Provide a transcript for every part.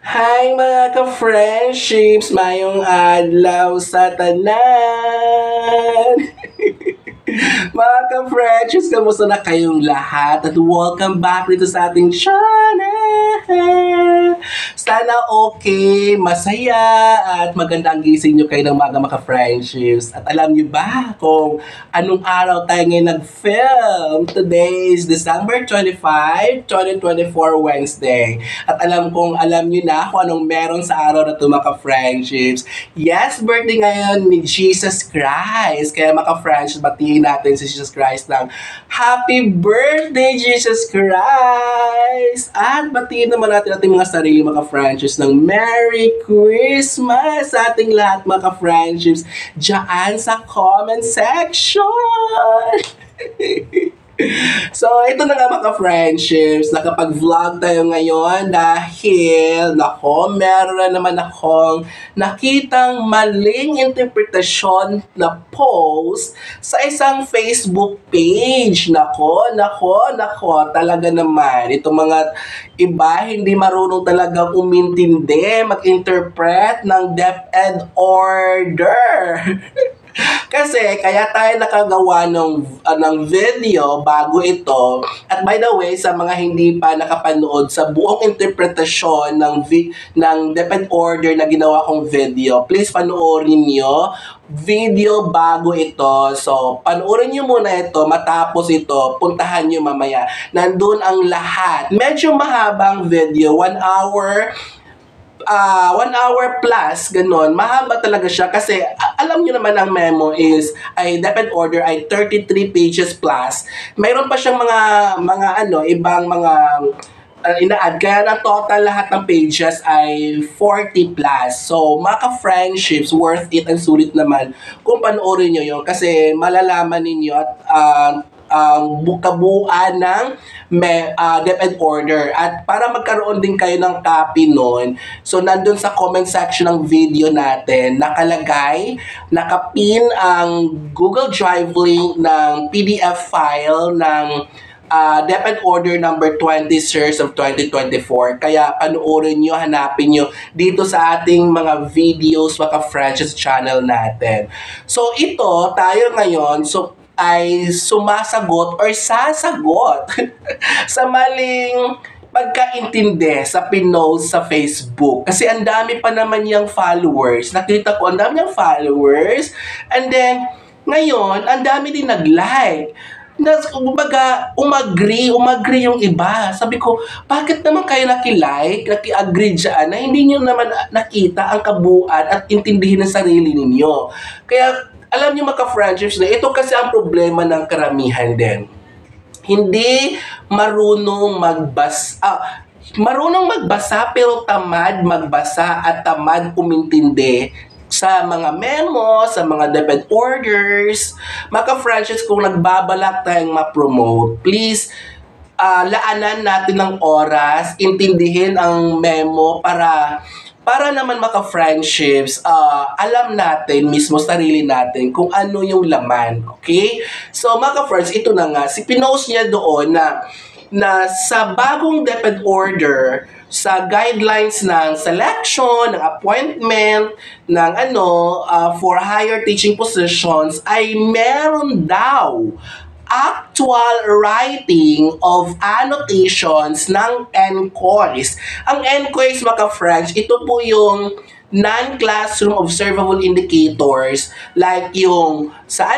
Hi mga ka-friendships! Mayong adlaw sa tanan! Mga ka-friendships, kamusta na kayong lahat? At welcome back dito sa ating channel! Sana okay, masaya, at maganda ang gising nyo kayo ng mga friendships. At alam nyo ba kung anong araw tayo ngayon nag-film? Today is December 25, 2024, Wednesday. At alam nyo na kung anong meron sa araw na ito, mga friendships. Yes, birthday ngayon ni Jesus Christ. Kaya mga friendships, batiin natin si Jesus Christ ng Happy Birthday, Jesus Christ! At batiin naman natin ating mga sarili, mga friendships, ng Merry Christmas sa ating lahat, mga friendships, dyan sa comment section! So, ito na nga mga friendships, nakapag-vlog tayo ngayon dahil, nako, meron na naman akong nakitang maling interpretasyon na post sa isang Facebook page. Nako, talaga naman. Itong mga iba, hindi marunong talaga umintindi, mag-interpret ng DepEd order. Kasi kaya tayo nakagawa ng video bago ito. At by the way, sa mga hindi pa nakapanood sa buong interpretasyon ng DepEd order na ginawa kong video, please panoorin niyo video bago ito. So, panoorin nyo muna ito, matapos ito, puntahan nyo mamaya. Nandun ang lahat. Medyo mahabang video, 1 hour plus, ganun. Mahaba talaga siya kasi alam niyo naman ang memo ay DepEd order ay 33 pages plus. Mayroon pa siyang ibang mga ina-add. Kaya na total lahat ng pages ay 40 plus. So, mga friendships worth it and sulit naman kung panoorin nyo yun kasi malalaman ninyo at ang kabuuan ng DepEd order. At para magkaroon din kayo ng copy nun, so nandun sa comment section ng video natin, nakapin ang Google Drive link ng PDF file ng DepEd order number 20 series of 2024. Kaya panoorin nyo, hanapin nyo dito sa ating mga videos, mga franchise channel natin. So ito, tayo ngayon, ay sumasagot or sasagot sa maling pagkaintindi sa pinost sa Facebook. Kasi ang dami pa naman yung followers. Nakita ko, ang dami yung followers. And then, ngayon, ang dami din nag-like. Kumbaga, umagri yung iba. Sabi ko, bakit naman kayo naki-agree dyan na hindi nyo naman nakita ang kabuuan at intindihin ang sarili ninyo. Kaya, alam niyo mga friendships na ito kasi ang problema ng karamihan din. Hindi marunong magbasa pero tamad magbasa at tamad umintindi sa mga memo, sa mga DepEd orders. Mga friendships, kung nagbabalak tayong ma-promote, please laanan natin ng oras, intindihin ang memo para naman maka-friendships, alam natin mismo sarili natin kung ano yung laman. Okay? So, maka-friends, ito na nga. Pinost niya doon na sa bagong DepEd order, sa guidelines ng selection, ng appointment, ng for higher teaching positions, ay meron daw actual writing of annotations ng NCORS. Ang NCORS, mga friends, ito po yung non-classroom observable indicators like yung sa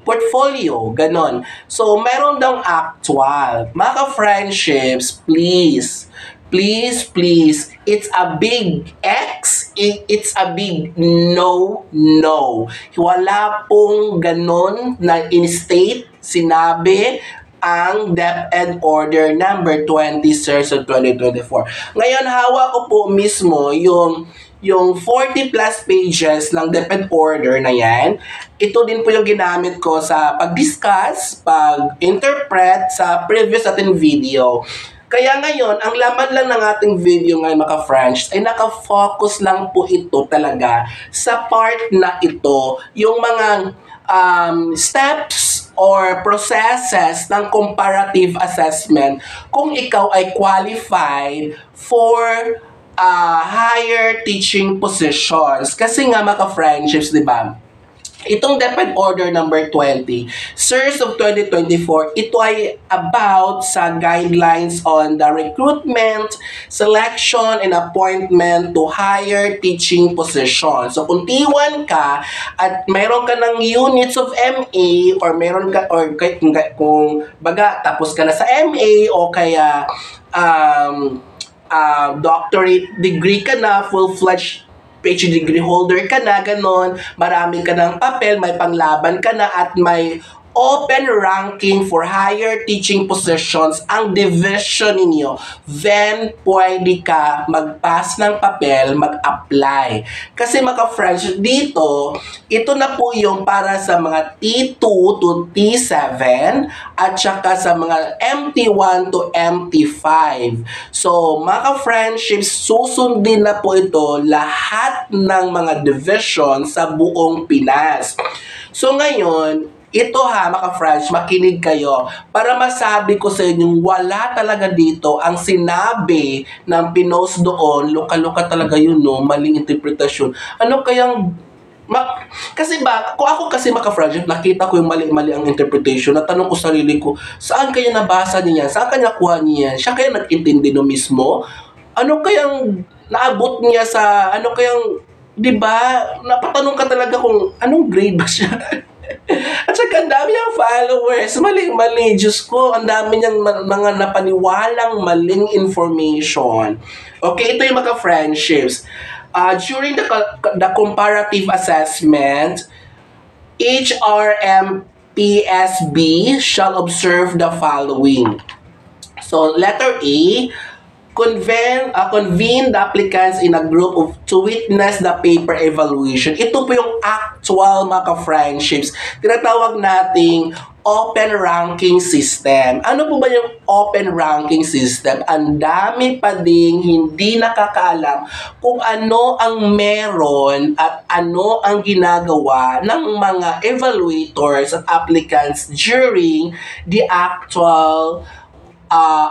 portfolio, ganon. So, meron daw actual. Mga friendships, please, it's a big X, it's a big no. Wala pong ganon na in-state, sinabi ang DepEd order number 20 series of 2024. Ngayon, hawak ko po mismo yung 40 plus pages ng DepEd order na yan. Ito din po yung ginamit ko sa pag-discuss, pag-interpret sa previous ating video. Kaya ngayon, ang laman lang ng ating video ngayon, mga friends, ay nakafocus lang po ito talaga sa part na ito, yung mga steps or processes ng comparative assessment kung ikaw ay qualified for higher teaching positions. Kasi nga mga friendships, di ba? Itong DepEd Order number 20, SIRS of 2024, ito ay about sa guidelines on the recruitment, selection, and appointment to higher teaching positions. So kung T1 ka at mayroon ka ng units of MA or mayroon ka or kung baga tapos ka na sa MA o kaya doctorate degree ka na, full-fledged PhD degree holder ka na, ganon, marami ka ng papel, may panglaban ka na, at may open ranking for higher teaching positions ang division ninyo, then pwede ka mag-pass ng papel, mag-apply. Kasi mga friends, dito, ito na po yung para sa mga T2 to T7 at saka sa mga MT1 to MT5. So, mga friendships, susundin na po ito lahat ng mga division sa buong Pinas. So, ngayon, ito mga friends, makinig kayo para masabi ko sa inyo, wala talaga dito ang sinabi ng pinost doon, luka-luka talaga yun, no? Maling interpretasyon. Ano kayang kasi ba, kung ako kasi friends, nakita ko yung mali-mali ang interpretation, natanong ko sarili ko, saan kaya nabasa niya? Saan kaya nakuha niya? Siya kaya nag-intindi no mismo? Ano kayang naabot niya sa, ano kayang, di ba? Napatanong ka talaga kung anong grade ba siya? At saka ang dami niyang followers, maling-mali, Diyos ko, ang dami niyang mga napaniwalang maling information. Okay, ito yung mga friendships. During the comparative assessment, HRMPSB shall observe the following. So, letter A, convene the applicants in a group to witness the paper evaluation. Ito po yung actual mga friendships. Tinatawag nating open ranking system. Ano po ba yung open ranking system? Ang dami pa ding hindi nakakaalam kung ano ang meron at ano ang ginagawa ng mga evaluators at applicants during the actual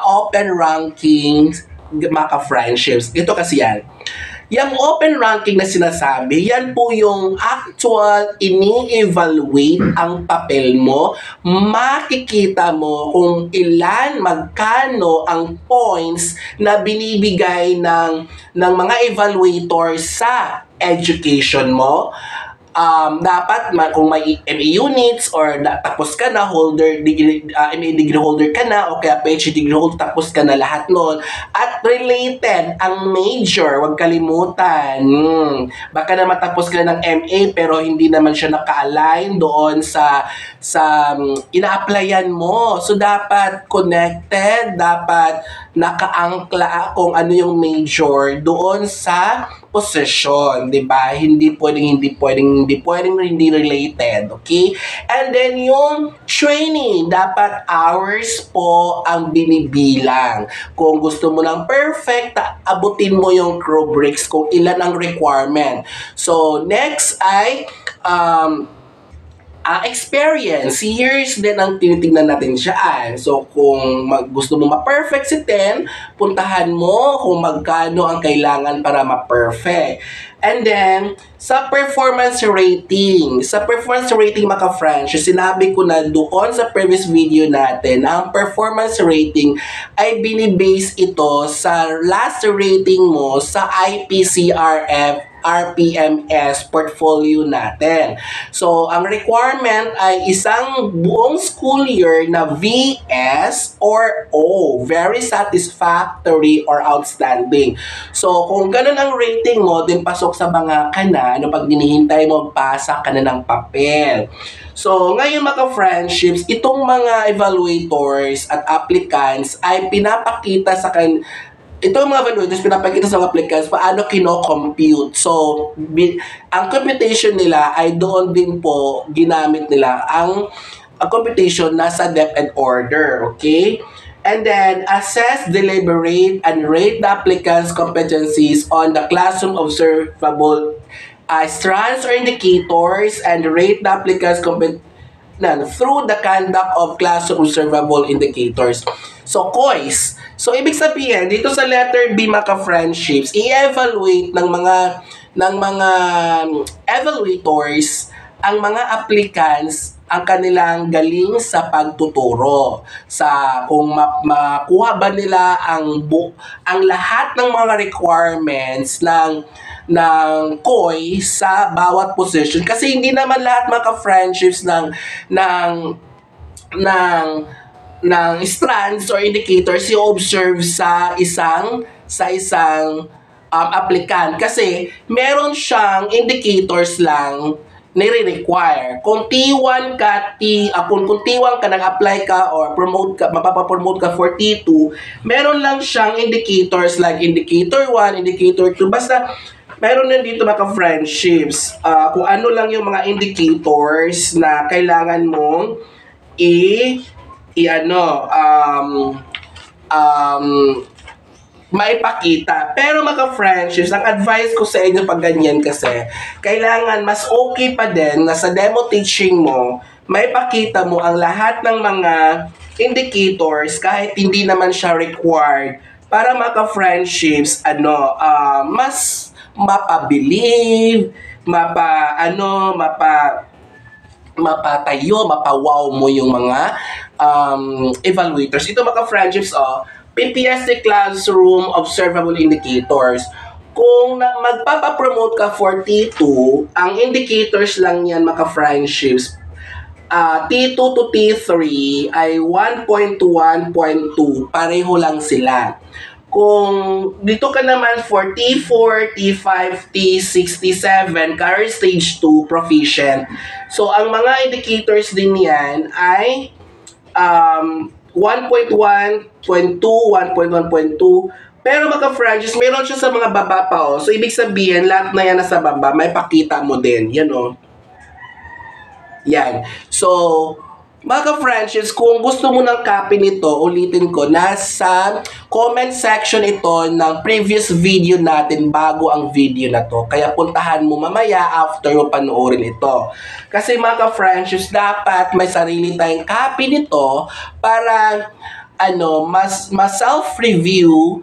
open rankings mga friendships. Ito kasi yan. Yung open ranking na sinasabi, yan po yung actual ini-evaluate ang papel mo. Makikita mo kung ilan, magkano ang points na binibigay ng mga evaluators sa education mo. Dapat kung may MA units or tapos ka na holder degree, MA degree holder ka na o kaya PhD degree holder, tapos ka na lahat nun, at related ang major, wag kalimutan. Baka na matapos ka ng MA pero hindi naman siya naka-align doon sa ina-applyan mo. So dapat connected, dapat nakaangkla kung ano yung major doon sa position, 'di ba? Hindi pwedeng hindi related, okay? And then yung training, dapat hours po ang binibilang. Kung gusto mo ng perfect, abutin mo yung rubrics kung ilan ang requirement. So, next ay experience. Years din ang tinitingnan natin siya. So, kung gusto mo ma-perfect si 10, puntahan mo kung magkano ang kailangan para ma-perfect. And then, sa performance rating. Sa performance rating, mga friends, sinabi ko na doon sa previous video natin, ang performance rating ay binibase ito sa last rating mo sa IPCRF RPMS portfolio natin. So, ang requirement ay isang buong school year na VS or O, very satisfactory or outstanding. So, kung ganun ang rating mo, din pasok sa mga kana, pag dinihintay mo, pasa ka na ng papel. So, ngayon mga friendships, itong mga evaluators at applicants ay pinapakita sa itong mga evaluators, pinapakita sa mga applicants paano kino-compute. So, ang computation nila ay doon din po ginamit nila ang computation nasa DepEd order, okay? And then, assess, deliberate, and rate the applicants' competencies on the classroom observable strands or indicators, and rate the applicants' through the conduct of classroom observable indicators. So, COIS. So, ibig sabihin, dito sa letter B, mga friendships, i-evaluate ng mga evaluators ang mga applicants ang kanilang galing sa pagtuturo, sa kung makuha ba nila ang lahat ng mga requirements ng COI sa bawat position, kasi hindi naman lahat mga friendships ng strands or indicators i-observe sa isang applicant, kasi meron siyang indicators lang nire-require. Kung T1 ka, kung T1 ka, nag-apply ka or mapapapromote ka for T2, meron lang siyang indicators like indicator 1, indicator 2, basta meron din dito mga friendships. Kung ano lang yung mga indicators na kailangan mong maipakita. Pero mga friendships, ang advice ko sa inyo pag ganyan, kasi kailangan mas okay pa din na sa demo teaching mo, maipakita mo ang lahat ng mga indicators kahit hindi naman siya required, para mga friendships mas mapabilib, mapatayo, mapawaw mo yung mga evaluators. Ito mga friendships, PPSC Classroom Observable Indicators. Kung magpapapromote ka for T2, ang indicators lang yan mga friendships, T2 to T3 ay 1.1.2, pareho lang sila. Kung dito ka naman for T4, T5, T6, T7, career stage 2, proficient. So, ang mga indicators din yan ay 1.1.2, 1.1.2, pero mga franchise, meron siya sa mga baba pa, So, ibig sabihin, lahat na yan nasa baba, may pakita mo din. Yan, Yan. So, mga franchise, kung gusto mo ng copy nito, ulitin ko, nasa comment section ito ng previous video natin bago ang video na to. Kaya puntahan mo mamaya after mo panoorin ito. Kasi mga franchise, dapat may sarili tayong copy nito para mas self-review,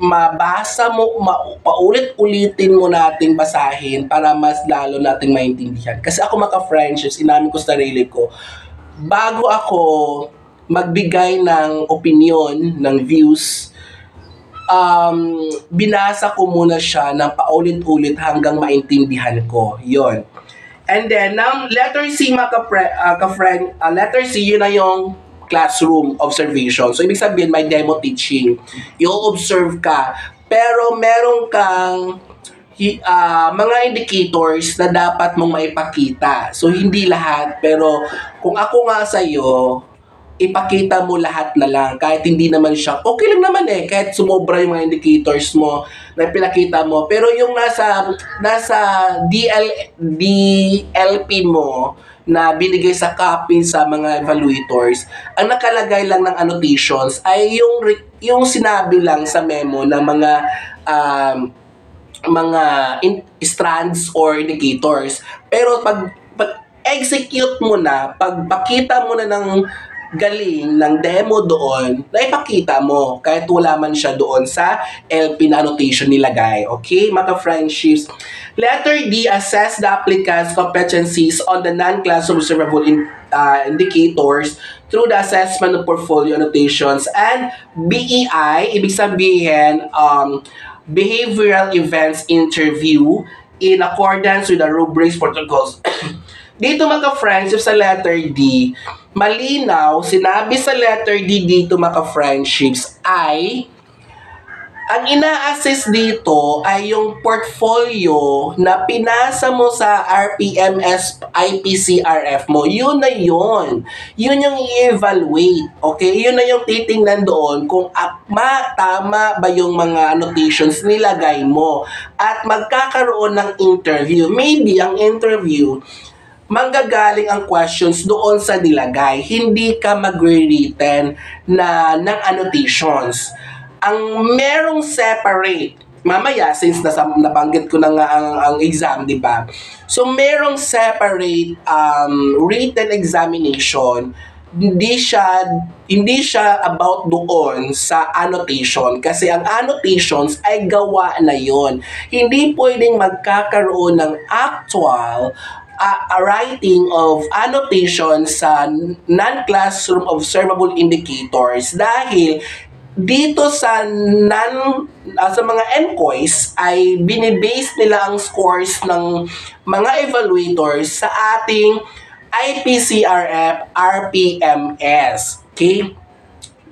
mabasa mo, paulit-ulitin mo nating basahin para mas lalo nating maintindihan. Kasi ako mga friendships, inamin ko sa sarili ko, bago ako magbigay ng opinion, ng views, binasa ko muna siya ng paulit-ulit hanggang maintindihan ko. Yon. And then, letter C, letter C, yun na yung classroom observation. So, ibig sabihin, may demo teaching. I-observe ka. Pero, meron kang mga indicators na dapat mong maipakita. So, hindi lahat. Pero, kung ako nga sa'yo, ipakita mo lahat na lang. Kahit hindi naman siya, okay lang naman kahit sumobra yung mga indicators mo na pinakita mo. Pero yung nasa DLP mo na binigay sa copy sa mga evaluators, ang nakalagay lang ng annotations ay yung sinabi lang sa memo ng mga strands or indicators. Pero pag execute mo na, pag pakita mo na ng galing ng demo doon, na ipakita mo kahit wala man siya doon sa LP na annotation nilagay. Okay, mga friendships. Letter D, assess the applicant's competencies on the non-classroom observable indicators through the assessment of portfolio annotations. And BEI, ibig sabihin, behavioral events interview in accordance with the rubrics protocols. Dito mga friendships sa letter D, malinaw, sinabi sa letter D dito mga friendships ay, ang ina-assess dito ay yung portfolio na pinasa mo sa RPMS IPCRF mo. Yun na yun. Yun yung i-evaluate. Okay? Yun na yung titingnan doon kung tama ba yung mga annotations nilagay mo. At magkakaroon ng interview. Maybe ang interview, manggagaling ang questions doon sa nilagay. Hindi ka mag-written ng annotations. Ang merong separate mamaya, since nabanggit ko na nga ang exam, di ba? So, merong separate written examination. Hindi siya about doon sa annotation kasi ang annotations ay gawa na yon. Hindi pwedeng magkakaroon ng actual writing of annotation sa non-classroom observable indicators dahil dito sa mga NCOYs ay binibase nila ang scores ng mga evaluators sa ating IPCRF RPMS. Okay?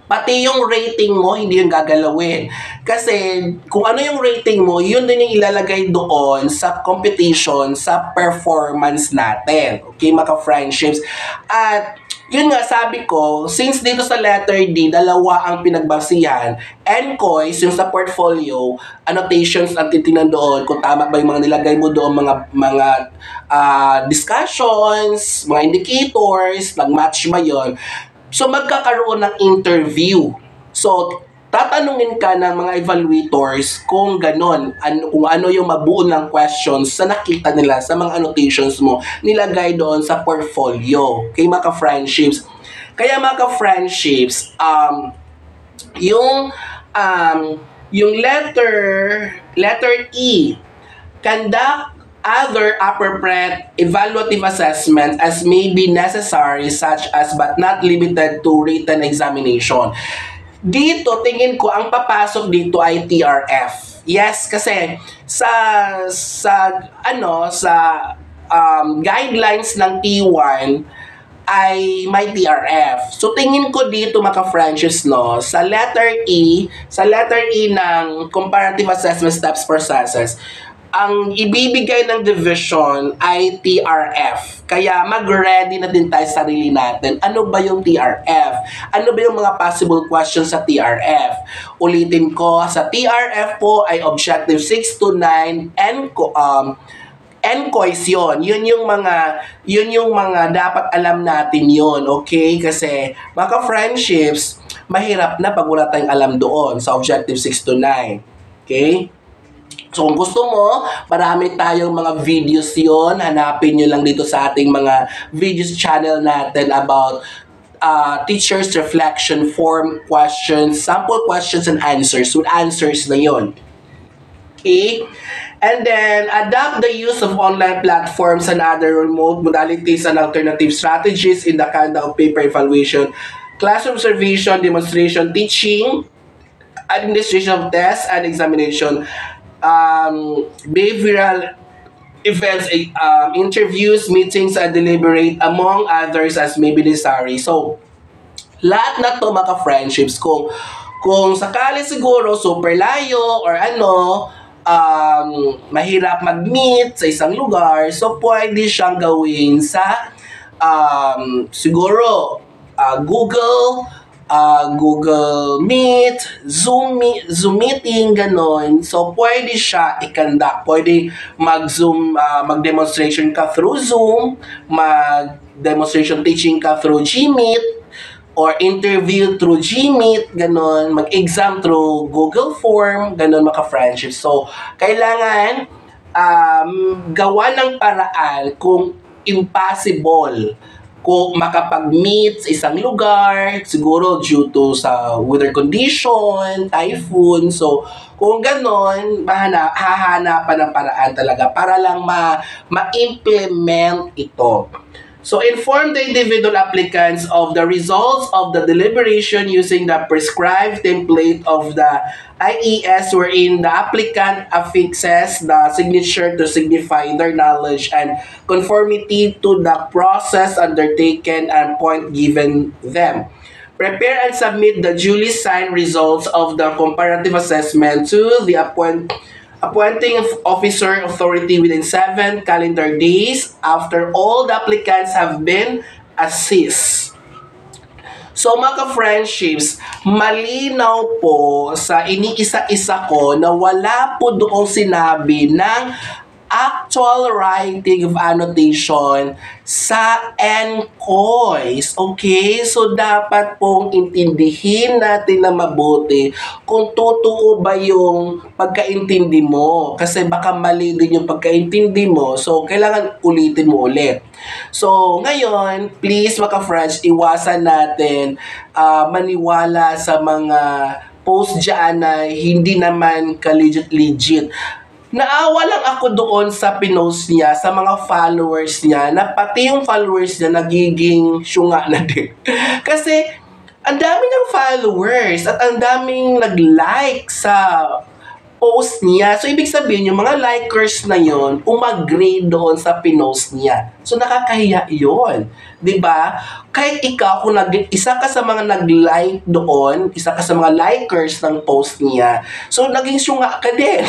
Pati yung rating mo, hindi yung gagalawin. Kasi kung ano yung rating mo, yun din yung ilalagay doon sa competition, sa performance natin. Okay, mga friendships. At yun nga, sabi ko, since dito sa letter D, dalawa ang pinagbasihan, NCOYs, yung sa portfolio, annotations ang titingnan doon, kung tama ba yung mga nilagay mo doon, mga discussions, mga indicators, nag-match ba yun. So, magkakaroon ng interview. So, tatanungin ka ng mga evaluators kung ganon, kung ano yung mabuo ng questions sa nakita nila sa mga annotations mo, nilagay doon sa portfolio. Okay, mga friendships. Kaya mga friendships, yung letter E, conduct other appropriate evaluative assessment as may be necessary such as but not limited to written examination. Dito, tingin ko, ang papasok dito ay TRF. Yes, kasi guidelines ng T1 ay may TRF. So, tingin ko dito, mga friendships, no, sa letter E ng Comparative Assessment Steps Processes, ang ibibigay ng division ay TRF. Kaya mag-ready na din tayo sa sarili natin. Ano ba yung TRF? Ano ba yung mga possible questions sa TRF? Ulitin ko, sa TRF po ay Objective 6 to 9 NCOYs yun. Yun yung mga dapat alam natin yun. Okay? Kasi mga friendships, mahirap na pag wala tayong alam doon sa Objective 6 to 9. Okay? So kung gusto mo, marami tayong mga videos yon, hanapin nyo lang dito sa ating mga videos channel natin about teacher's reflection form questions, sample questions and answers. With answers na yon. Okay? And then, adapt the use of online platforms and other remote modalities and alternative strategies in the conduct of paper evaluation, class observation, demonstration, teaching, administration of tests and examination, behavioral events, interviews, meetings, and deliberate, among others as may be necessary. So, lahat na to mga friendships, kung sakali siguro super layo or mahirap mag-meet sa isang lugar, so pwede siyang gawin sa siguro Google Meet, Zoom meeting, ganon. So, pwede siya i-conduct. Pwede mag-Zoom, mag-demonstration ka through Zoom, mag-demonstration teaching ka through Gmeet, or interview through Gmeet, ganon. Mag-exam through Google Form, ganon, mga friendships. So, kailangan gawa ng paraan kung impossible kung makapag-meet sa isang lugar, siguro due to sa weather condition, typhoon. So, kung ganon, hahanapan ng paraan talaga para lang ma-implement ito. So, inform the individual applicants of the results of the deliberation using the prescribed template of the IES wherein the applicant affixes the signature to signify their knowledge and conformity to the process undertaken and point given them. Prepare and submit the duly signed results of the comparative assessment to the appointing officer authority within 7 calendar days after all the applicants have been assessed. So mga friendships, malinaw po sa iniisa-isa ko na wala po doong sinabi ng actual writing of annotation sa NCOIS. Okay? So, dapat pong intindihin natin na mabuti kung totoo ba yung pagkaintindi mo. Kasi baka mali din yung pagkaintindi mo. So, kailangan ulitin mo ulit. So, ngayon, please mga friends, iwasan natin maniwala sa mga post dyan na hindi naman ka-legit. Naawa lang ako doon sa pinost niya, sa mga followers niya, na pati yung followers niya nagiging syunga na din. Kasi, ang dami ng followers at ang daming nag-like sa post niya. So, ibig sabihin, yung mga likers na yon umagrade doon sa pinost niya. So, nakakahiya yun. 'Di ba? Kahit ikaw, kung isa ka sa mga nag-like doon, isa ka sa mga likers ng post niya, so, naging syunga ka din.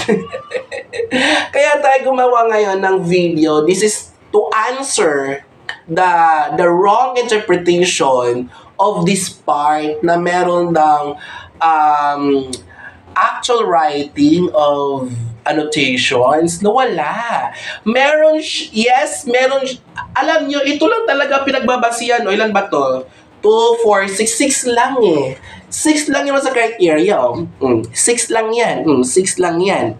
Kaya tayo gumawa ngayon ng video. This is to answer the wrong interpretation of this part na meron ng actual writing of annotations na wala. Meron, meron, alam nyo, ito lang talaga pinagbabasihan, o ilan ba to? 2, 4, 6 lang eh. 6 lang yun sa criteria. 6 lang yan. 6 lang yan.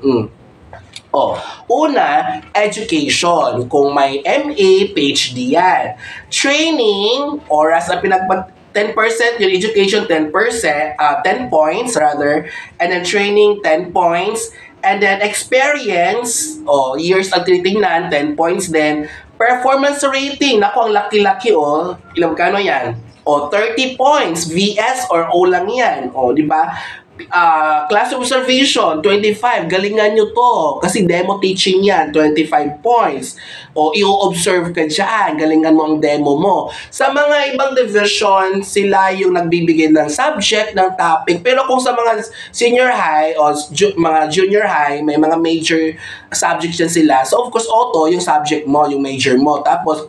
Una, education. Kung may MA, PhD yan. Training, oras na 10%, yung education 10%, 10 points rather, and then training 10 points, and then experience, years ang tinitingnan, 10 points din. Performance rating, naku, ang laki-laki ilang kano yan? 30 points, VS or O lang yan, di ba? Class observation, 25. Galingan nyo to. Kasi demo teaching yan, 25 points. O i-observe ka dyan. Galingan mo ang demo mo. Sa mga ibang division, sila yung nagbibigay ng subject, ng topic. Pero kung sa mga senior high o mga junior high, may mga major subjects yan sila. So, of course, auto, yung subject mo, yung major mo. Tapos,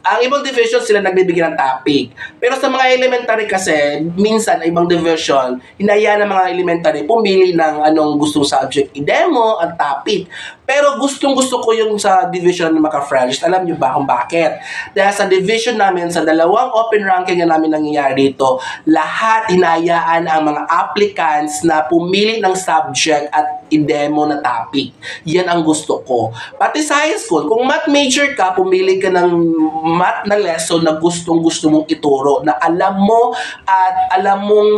ang ibang division sila nagbibigay ng topic. Pero sa mga elementary kasi, minsan ibang division, hinayaan ng mga elementary pumili ng anong gustong subject i-demo at topic. Pero gustong-gusto ko yung sa division ng Maka-French. Alam niyo ba kung bakit? Dahil sa division namin, sa dalawang open ranking na namin nangyayari dito, lahat hinayaan ang mga applicants na pumili ng subject at i-demo na topic. Yan ang gusto ko. Pati sa high school, kung math major ka, pumili ka ng math na lesson na gustong-gusto mong ituro, na alam mo at alam mong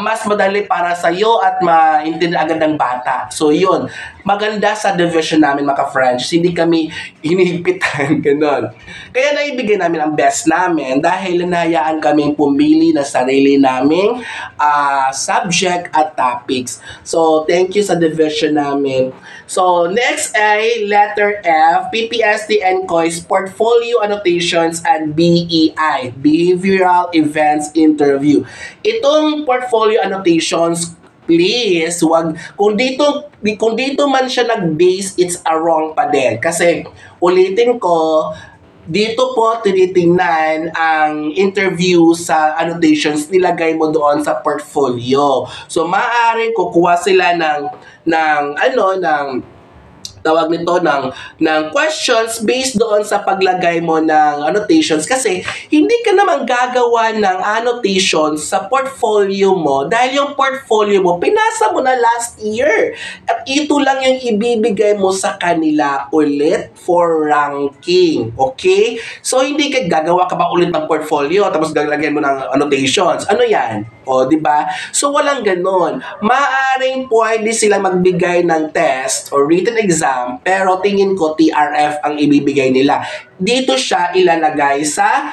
mas madali para sa iyo at maintindihan agad ng bata. So, yun. Maganda sa division namin, Maka-French. Hindi kami hinihigpitan, gano'n. Kaya naibigay namin ang best namin dahil nanayaan kami pumili na sarili naming subject at topics. So, thank you sa division namin. So, next ay letter F, PPST and COIS, Portfolio Annotations and BEI, Behavioral Events Interview. Itong portfolio annotations, please, kung dito man siya nag-base, it's a wrong pa din. Kasi, ulitin ko, dito po tinitingnan ang interview sa annotations, nilagay mo doon sa portfolio. So, maaaring kukuha sila tawag nito ng questions based doon sa paglagay mo ng annotations, kasi hindi ka naman gagawa ng annotations sa portfolio mo dahil yung portfolio mo pinasa mo na last year at ito lang yung ibibigay mo sa kanila ulit for ranking. Okay? So hindi ka gagawa ka ba ulit ng portfolio tapos gaglagyan mo ng annotations? Ano yan? Di ba? So walang ganon. Maaring pwede sila magbigay ng test or written exam, pero tingin ko TRF ang ibibigay nila. Dito siya ilalagay sa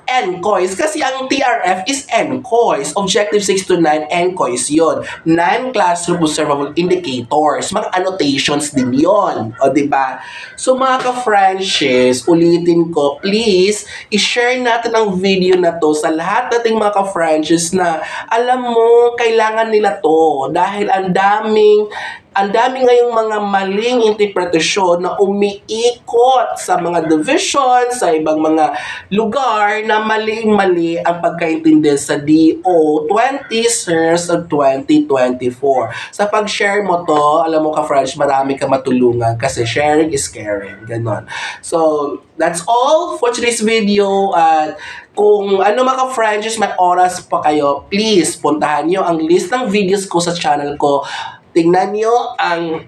NCOIS kasi ang TRF is NCOIS. Objective 6 to 9, NCOIS yun. Non-classroom observable indicators. Mga annotations din yun. Diba? So mga ka-Frenches, ulitin ko, please, i-share natin ang video na to sa lahat nating mga ka-Frenches na alam mo, kailangan nila to dahil ang daming ang dami ngayong mga maling interpretasyon na umiikot sa mga division, sa ibang mga lugar na maling-mali ang pagkaintindi sa DO20 Sirs of 2024. Sa pag-share mo to, alam mo ka-French, marami ka matulungan kasi sharing is caring. Ganon. So, that's all for today's video. At kung ano mga ka-Frenches, may oras pa kayo, please puntahan nyo ang list ng videos ko sa channel ko. Tingnan nyo ang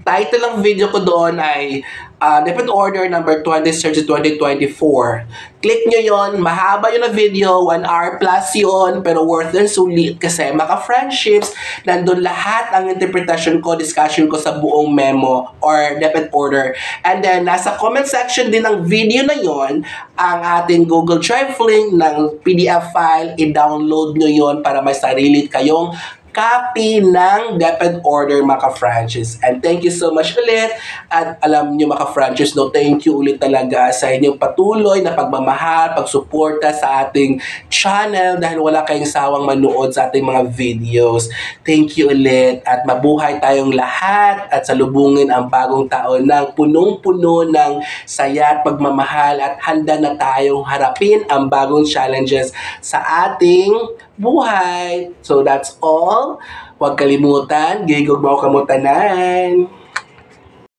title ng video ko doon ay Depend Order number 20 Search 2024. Click nyo yon, mahaba yun na video, 1 hour plus yun, pero worth din sulit kasi maka-friendships, nandun lahat ang interpretation ko, discussion ko sa buong memo or Depend Order. And then, nasa comment section din ng video na yon ang ating Google Drive link ng PDF file, i-download nyo yon para may sarili kayong copy ng Depend Order mga ka-Franchise. And thank you so much ulit. At alam nyo mga ka-Franchise, no, thank you ulit talaga sa inyong patuloy na pagmamahal, pagsuporta sa ating channel dahil wala kayong sawang manood sa ating mga videos. Thank you ulit at mabuhay tayong lahat at salubungin ang bagong taon ng punong-puno ng saya at pagmamahal at handa na tayong harapin ang bagong challenges sa ating buhay. So that's all. Huwag kalimutan, gigog mo kamutanan.